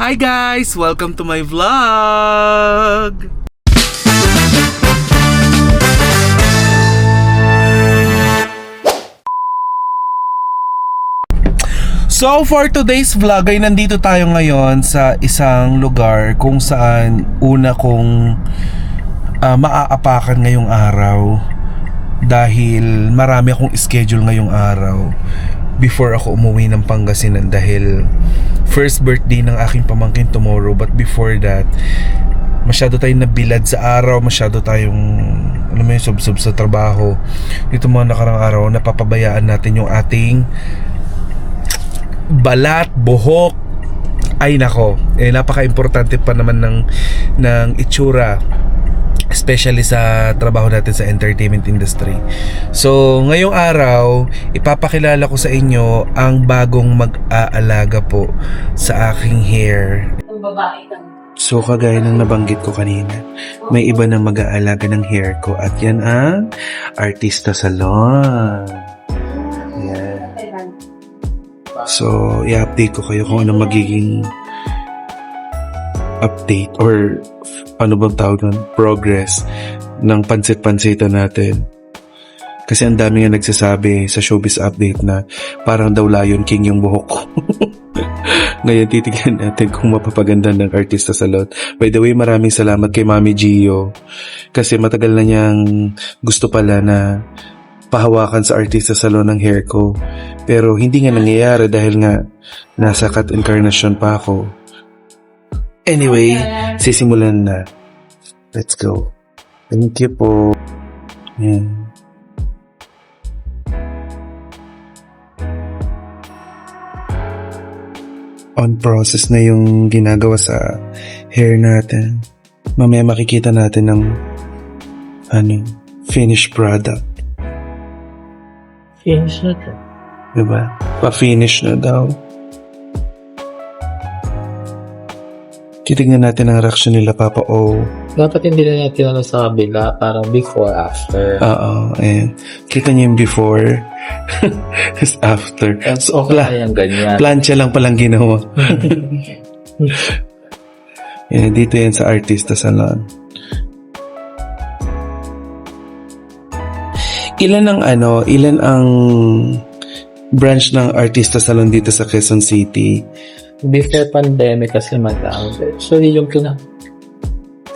Hi guys! Welcome to my vlog! So for today's vlog ay nandito tayo ngayon sa isang lugar kung saan una kong maaapakan ngayong araw dahil marami akong schedule ngayong araw before ako umuwi ng Pangasinan dahil first birthday ng aking pamangkin tomorrow. But before that, masyado tayong nabilad sa araw, masyado tayong sub-sub sa trabaho. Dito mga nakarang araw, napapabayaan natin yung ating balat, buhok. Ay nako, napaka-importante pa naman ng itsura, especially sa trabaho natin sa entertainment industry. So, ngayong araw, ipapakilala ko sa inyo ang bagong mag-aalaga po sa aking hair. So, kagaya ng nabanggit ko kanina, may iba na mag-aalaga ng hair ko at yan ang Artista Salon. Yan. So, i-update ko kayo kung anong magiging update or ano bang tawag nun? Progress ng pansit-pansitan natin. Kasi ang dami nga nagsasabi sa Showbiz Update na parang daw Lion King yung buhok ko. Ngayon titignan natin kung mapapaganda ng Artista Salon. By the way, maraming salamat kay Mami Gio kasi matagal na niyang gusto pala na pahawakan sa Artista Salon ng hair ko. Pero hindi nga nangyayari dahil nga nasa cut incarnation pa ako. Anyway, sisimulan na. Let's go. Thank you po. Yan. On process na yung ginagawa sa hair natin. Mamaya makikita natin ng finished product. Finish na to. Diba? Pa-finish na daw. Titignan natin ang reaction nila, Papa O. Dapat hindi na natin sa kabila, parang before, after. Oo, ayan. Kita niyo yung before, tapos after. So, okay yan, ganyan. Plancha lang palang ginawa. Yan, dito yan sa Artista Salon. Ilan ang branch ng Artista Salon dito sa Quezon City? Before pandemic kasi madami. So, yung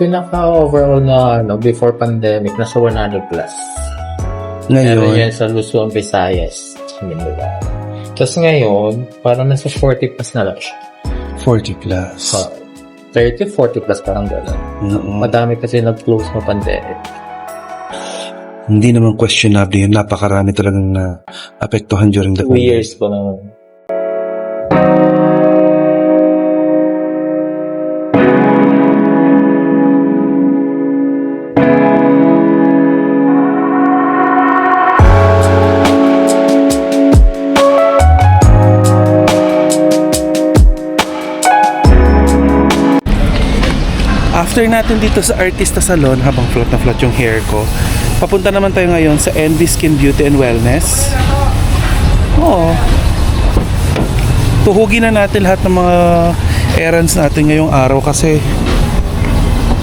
pinaka-overall na before pandemic, nasa 100 plus. Ngayon? Meron yan sa Luzon, Visayas. Tapos ngayon, parang nasa 40 plus na lang siya. 40 plus. 30, 40 plus parang gano'n. Madami kasi nag-close na pandemic. Hindi naman questionable yun. Napakarami talagang na-apektuhan during the 2 years pa naman. After natin dito sa Artista Salon, habang flat na flat yung hair ko, papunta naman tayo ngayon sa Envy Skin Beauty and Wellness. Oo. Tuhugin na natin lahat ng mga errands natin ngayong araw kasi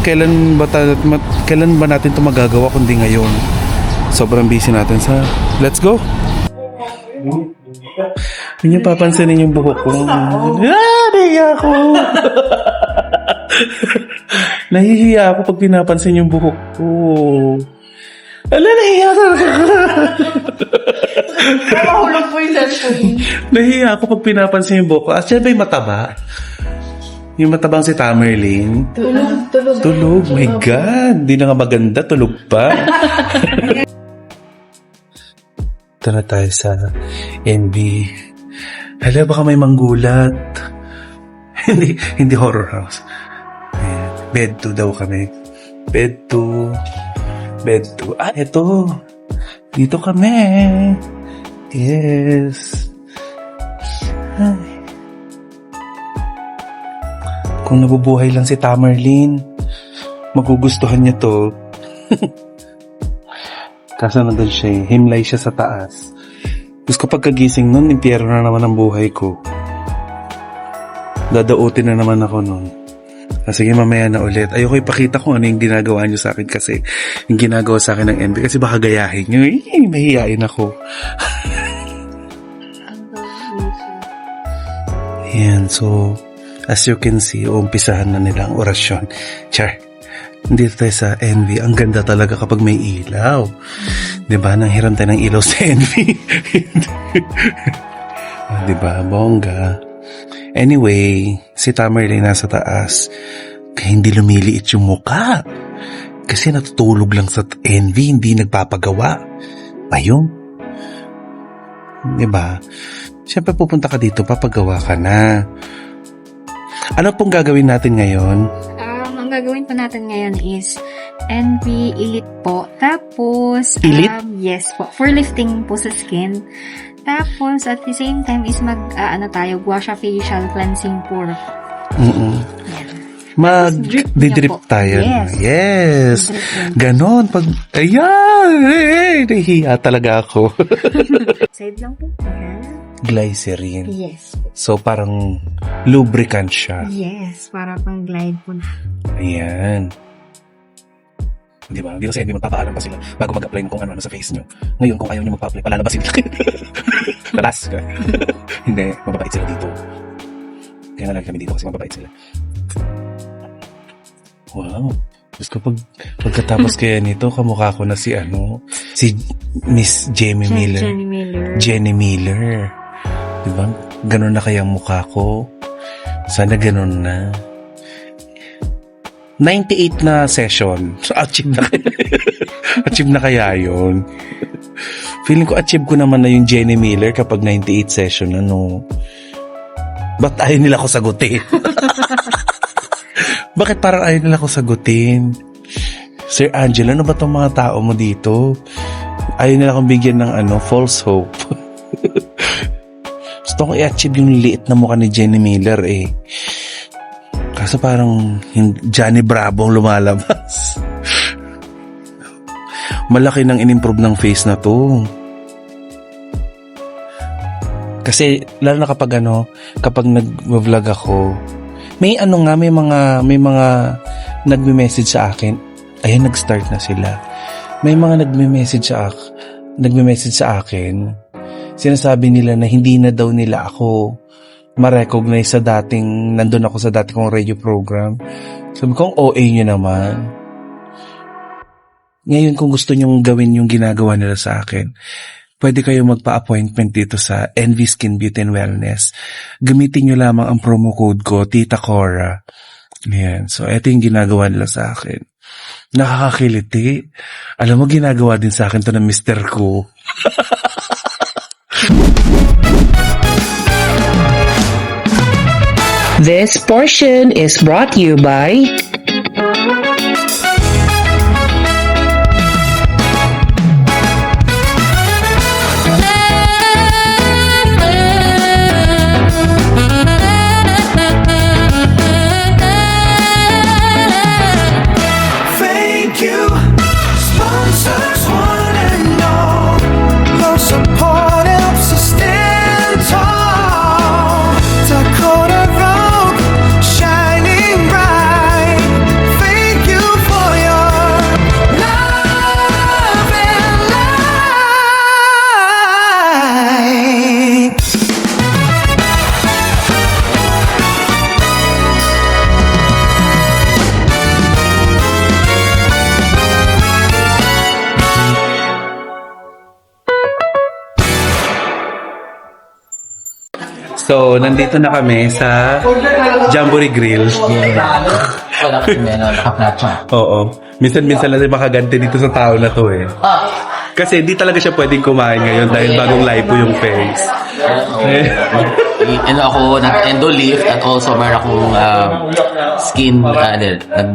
kailan ba natin ito magagawa kundi ngayon. Sobrang busy natin sa let's go! Hindi niyo papansinin yung buhok ko. Nahihiya ako! Nahihiya ako pag pinapansin yung buhok ko. Nahihiya ako. Nakahulog po yung cellphone. Nahihiya ako pag pinapansin yung buhok ko. At siya ba yung mataba? Yung matabang si Tamerlane? Tulog. My God. Hindi na nga maganda. Tulog pa. Ito na tayo sa NB. Hala, baka may manggulat. Hindi horror house. Ayan. Bed 2 daw kami. Bed 2. Ah, eto. Dito kami. Yes. Ay. Kung nabubuhay lang si Tamerlane, magugustuhan niya to. Kaso nandun siya, himlay siya sa taas. Tapos kapag kagising nun, impyerno na naman ang buhay ko. Dadautin na naman ako nun. Sige, mamaya na ulit. Ayoko ipakita kung ano yung ginagawa nyo sa akin kasi yung ginagawa sa akin ng NB kasi baka gayahin nyo. Mahihain ako. Yan, so as you can see, umpisahan na nila ang orasyon. Char, dito tayo sa NV. Ang ganda talaga kapag may ilaw. Diba? Nanghiram tayo ng ilaw sa NV. Diba? Bongga. Anyway, si Tamerlane nasa taas. Kaya hindi lumiliit yung muka. Kasi natutulog lang sa NV, hindi nagpapagawa. Ayun. Diba? Siyempre pupunta ka dito, papagawa ka na. Ano pong gagawin natin ngayon? Ang gagawin po natin ngayon is NV Elite po. Tapos, Elite? yes po. For lifting po sa skin. Tapos, at the same time is gua-sha facial cleansing po. Mag-drip tayo. Yes. Drip yan. Ganon. Ayan! Nahihiya talaga ako. Side lang po. Ayan. Glycerin. Yes. So, parang lubricant siya. Yes. Para pang glide po na. Ayan. Di ba? Dito sa NB, magpapaalam pa sila bago mag-apply kung ano sa face nyo. Ngayon, kung ayaw nyo magpa-apply, palalabasin ka. Lalas ka. Hindi, mababait sila dito. Kaya nga lang kami dito kasi mababait sila. Wow. Diyos ko, pagkatapos kaya nito, kamukha ko na si Miss Jamie Miller. Jenny Miller. Diba? Ganon na kaya ang mukha ko. Sana ganon na. 98 na session. So, achieve na kaya. Achieve na kaya yun. Feeling ko achieve ko naman na yung Jenny Miller kapag 98 session. Ba't ayaw nila ako sagutin? Bakit parang ayaw nila ako sagutin? Sir Angela, ano ba itong mga tao mo dito? Ayaw nila akong bigyan ng false hope. Gusto kong i-achieve yung liit na mukha ni Jenny Miller eh. Kaso parang Johnny Bravo ang lumalabas. Malaki nang in-improve ng face na to. Kasi lalo na kapag nag-vlog ako, may mga nagme-message sa akin. Ayan, nag-start na sila. May mga nagme-message sa akin. Sinasabi nila na hindi na daw nila ako ma-recognize nandun ako sa dating kong radio program. Sabi ko, OA nyo naman. Ngayon, kung gusto nyong gawin yung ginagawa nila sa akin, pwede kayo magpa-appointment dito sa NV Skin Beauty and Wellness. Gamitin nyo lamang ang promo code ko, Tita Cora. Ayan. So, ito yung ginagawa nila sa akin. Nakakakiliti. Alam mo, ginagawa din sa akin to ng mister ko. This portion is brought to you by Thank you, sponsors one and all. Your support helps us stand tall. Dakota Road, shining bright. Thank you for your love and light. So, nandito na kami sa Jamboree Grill. Wala kami naka-flat. Oo. Minsan-minsan lang makaganti dito sa tao na to eh. Kasi di talaga siya pwedeng kumain ngayon dahil bagong lipo yung face. Ako nag-endo lift at also meron akong skin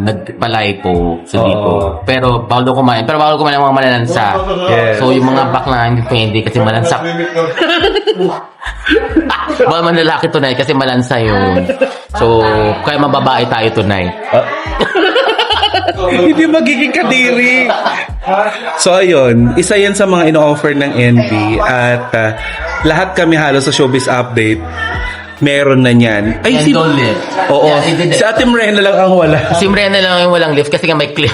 nagpalipo sa lipo. Pero bawal kumain. Pero bawal kumain ng mga malansa. Yes. So yung mga bakla hindi pwede kasi malansa. Bawal man lalaki tunay kasi malansa yun. So kaya mababae tayo tunay. Hindi magiging kadiri. So ayun, isa yan sa mga ino-offer ng NB at lahat kami halos sa Showbiz Update meron na niyan. Ay, And don't lift. Oo. Yeah, Si Ate Mrena lang ang wala. Si Mrena lang yung walang lift kasi nga may cliff.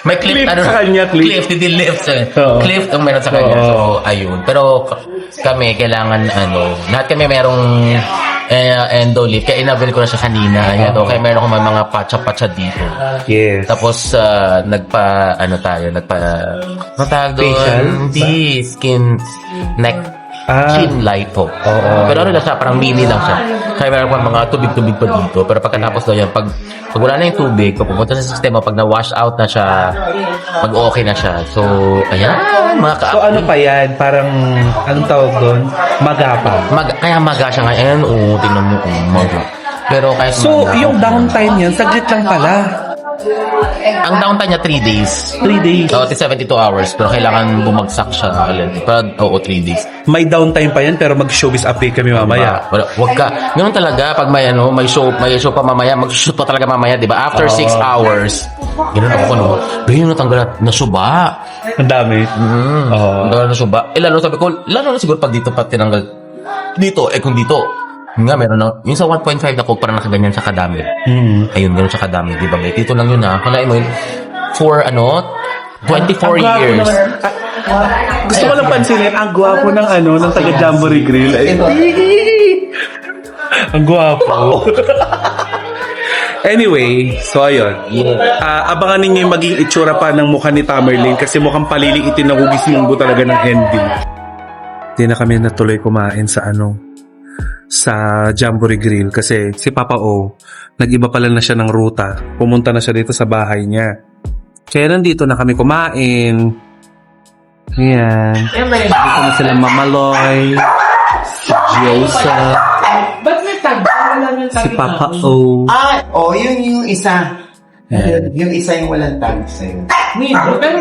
May cliff, Cliff sa kanya, cliff. hindi lift. Oo. Cliff ang meron sa kanya. Oo. So, ayun. Pero kami, kailangan, lahat kami merong endo lift. Kaya inabil ko na siya kanina. Yan, okay, meron ko mga patsa-patsa dito. Yes. Tapos, ano tawag doon? Facial? Hindi, skin, neck, chin lipo. Pero ano lang siya, parang mini lang siya. Kaya meron pa mga tubig-tubig pa dito. Pero pagkatapos daw yan, pag wala na yung tubig, pag pupunta sa sistema, pag na-wash out na siya, mag-okay na siya. So, ayan, mga So ano pa yan? Parang, anong tawag doon? Magapa. kaya maga siya nga. Ayan, tingnan mo, maga. Pero kahit So, maga, yung downtime yan, saglit lang pala. ang downtime niya 3 days. 3 days. So, 72 hours. Pero kailangan bumagsak siya. Pero, 3 days. May downtime pa yan, pero mag-showbiz update kami mamaya. Wag ka. Ganun talaga, pag may show pa mamaya, mag-shoot pa talaga mamaya, di ba? After 6 hours. Ganun ako, no? Ganyan natanggal na suba. Ang dami. Natanggal na suba. Lalo sabi ko, lalo na siguro pag dito pa tinanggal. Dito, kung dito, nga meron na, yung sa 1.5 na coke parang nakaganyan sa kadami. Ayun, ganun sa kadami, di ba? Dito lang yun, ha? Kalain mo yun, for 24 years. Gusto ko lang pansinin, ang gwapo ng ng taga Jamboree Grill. Ay, ang gwapo. Anyway, so ayun. Abangan ninyo yung maging itsura pa ng mukha ni Tamerlane kasi mukhang paliliitin na hugis munggo talaga ng ending. Hindi na kami natuloy kumain sa Jamboree Grill kasi si Papa O, nag-iba pala na siya ng ruta. Pumunta na siya dito sa bahay niya. Kaya nandito na kami kumain. Ayan. Dito na sila Mama Loy, si Joseph, si Papa O. Yun yung isa. Ayan. Yung isa yung walang tag sa'yo.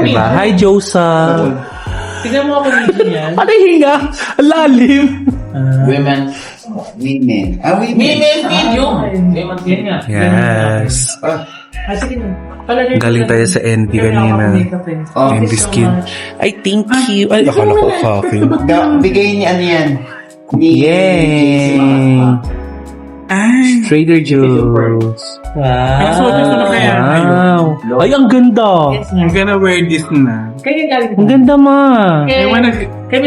Diba? Hi, Joseph. Tignan mo ako dito yan. Ano yung hinga? Ang lalim. Women. Women video. Yan nga. Yes. Sige na. Galing tayo sa Envy kanina. Envy Skin. Ay, thank you. Ay, akala ko coffee. Bigay ni ano yan? Yay! Trader Joe's. Wow. Ay, ang ganda. I'm gonna wear this na. Kaya galing Ang ganda, ma. Kaya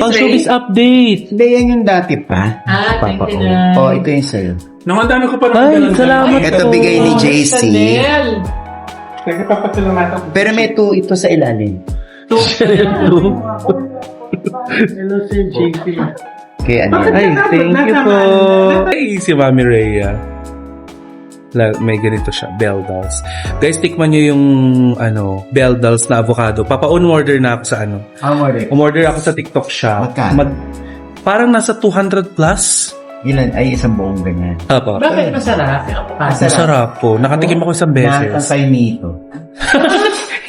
Pang showbiz update. Hindi, yan yung dati pa. thank Papa you O. na. Ito yung sa'yo. Nakandami ko pa Ay, salamat Ito po. bigay ni JC. Sandel. Nagpapasalamatan ko. Pero may ito sa ilalim. Hello, Sir JP. Kaya ano yan? Ay, thank you po. Ay, si Mami Rhea. May ganito siya, Bell Dolls. Guys, tikman nyo yung Bell Dolls na avocado. Papa-on-order na ako sa umorder ako sa TikTok shop. Magkano? Parang nasa 200 plus. Ilan? Ay, isang buong ganyan. Apa. Bakit masarap? Masarap po. Nakatikim ako isang beses. Nakakasay nito.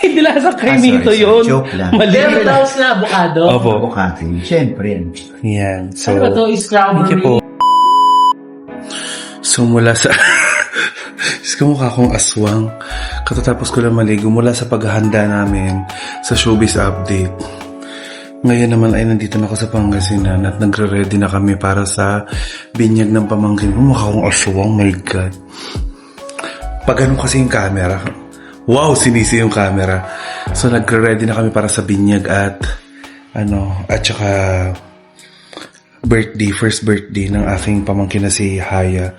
Hindi lasa kay nito sorry. yun. Joke lang. Mali. Zero daws na avocado. Opo. Avocado. Siyempre yan. Yan. So, Ano ba to? thank you po. So, mula sa... Diyos ko, mukha akong aswang. Katatapos ko lang maligo mula sa paghahanda namin sa showbiz update. Ngayon naman ay nandito na ako sa Pangasinan at nagre-ready na kami para sa binyag ng pamangkin ko. Mukha akong aswang, my God. Pag ganun kasi yung camera. Wow, sinisi yung camera. So, nagre-ready na kami para sa binyag at saka first birthday ng aking pamangkin na si Haya.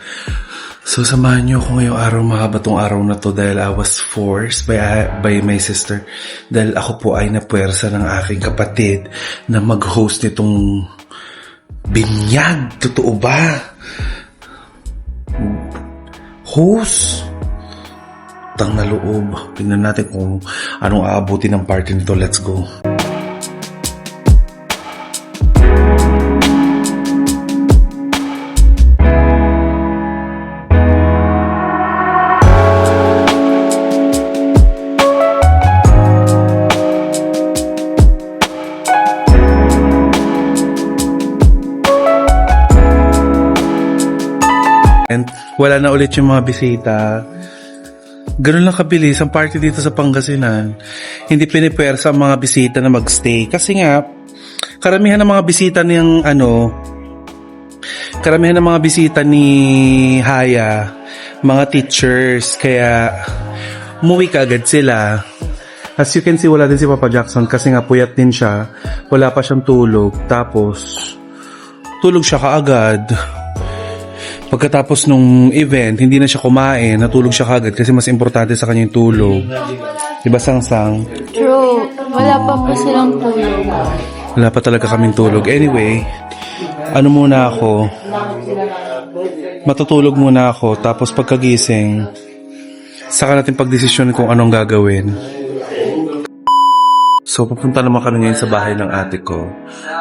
So, samahan niyo ako ngayong araw, mahaba tong araw na to dahil I was forced by my sister. Dahil ako po ay napuwersa ng aking kapatid na mag-host nitong binyag. Totoo ba? Host? Tang na loob. Tingnan natin kung anong aabuti ng party nito. Let's go. And wala na ulit yung mga bisita. Ganun lang kabilis ang party dito sa Pangasinan. Hindi pinipwersa ang mga bisita na magstay. Kasi nga, karamihan ng mga bisita niyang karamihan ng mga bisita ni Haya, mga teachers, kaya umuwi ka agad sila. As you can see, wala din si Papa Jackson kasi nga puyat din siya. Wala pa siyang tulog. Tapos, tulog siya kaagad. Pagkatapos nung event, hindi na siya kumain. Natulog siya kaagad kasi mas importante sa kanya yung tulog. Diba, Sang-Sang? True. Wala pa po silang tulog. Wala pa talaga kaming tulog. Anyway, ano muna ako? Matutulog muna ako. Tapos pagkagising, saka natin pagdesisyon kung anong gagawin. So, pupunta naman kami ngayon sa bahay ng ate ko.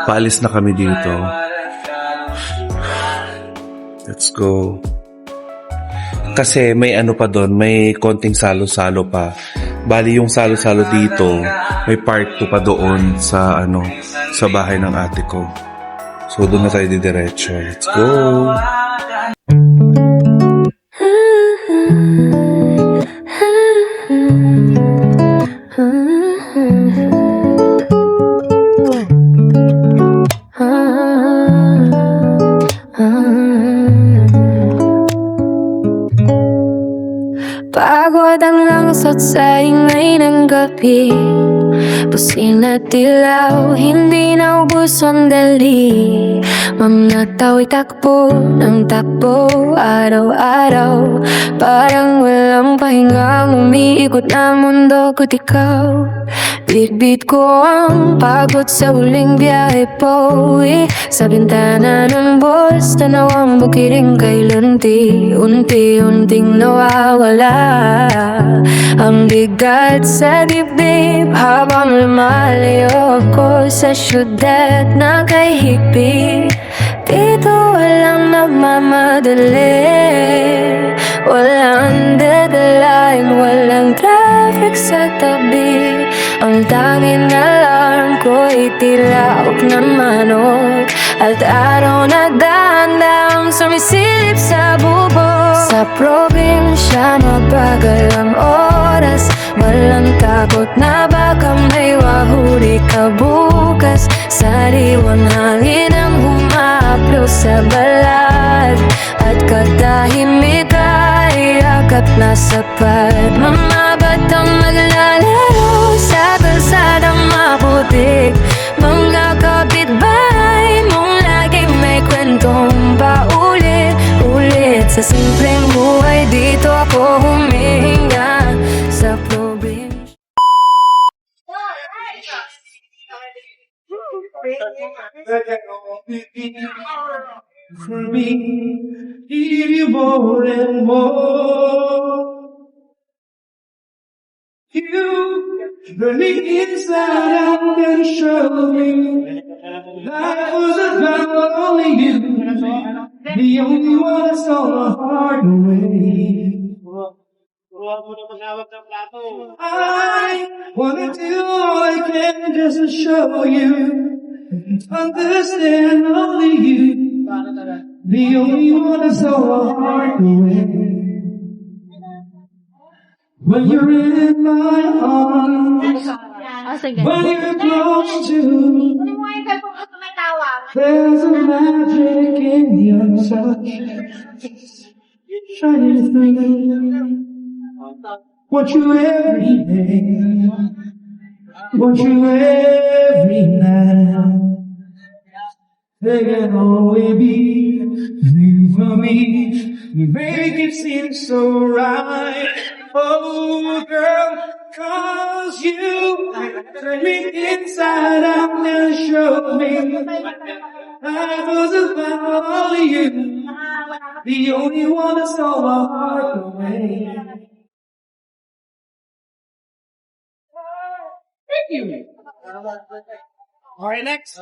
Paalis na kami dito. Let's go. Kasi may ano pa doon, may konting salo-salo pa. Bali yung salo-salo dito, may part 2 pa doon sa sa bahay ng ate ko. So, doon na tayo didiretso. Let's go! Pagod ang langsat sa ingay ng gabi. Pusin at dilaw, hindi naubos ang dali. Mga tao'y takbo ng takbo, araw-araw. Parang walang pahingang umiikot na mundo ko't ikaw. Bitbit ko ang pagod sa huling biyahe po, sa bintana ng bus, tanaw ang bukiring kailan unti-unting nawawala. Ang bigat sa dibdib habang lumalayo ako sa syudad na kay higpit. Dito walang nagmamadali, walang deadline, walang traffic sa tabi. Ang tanging alarm ko itilawak ng manok, at araw na dahan-dahang sumisilip sa bubong. Sa probinsya mabagal ang oras, walang takot na baka may wahuli ka bukas. Sariwang hangin ang humaplos sa balat, at katahimik ay akap na sapat. Mga batang maglalaro sa kalsadang maputik, mga kapitbahay mong laging may kwentong paulit-ulit. Sa simpleng buhay dito ako humihinga sa probinsya. For me, give you more and more. You turn me inside out and show me life was about only you, the only one that's all the hard way. I wanna do all I can just to show you, understand only you, the only one that's all the hard way. When you're in my arms, when you're close to, there's a magic in your touch, shining through. Want you every day, want you every night. They can always be you for me. You make it seem so right. Oh girl, 'cause you turn me inside out and show me I was about only you, the only one that's all my heart away. Thank you. All right, next.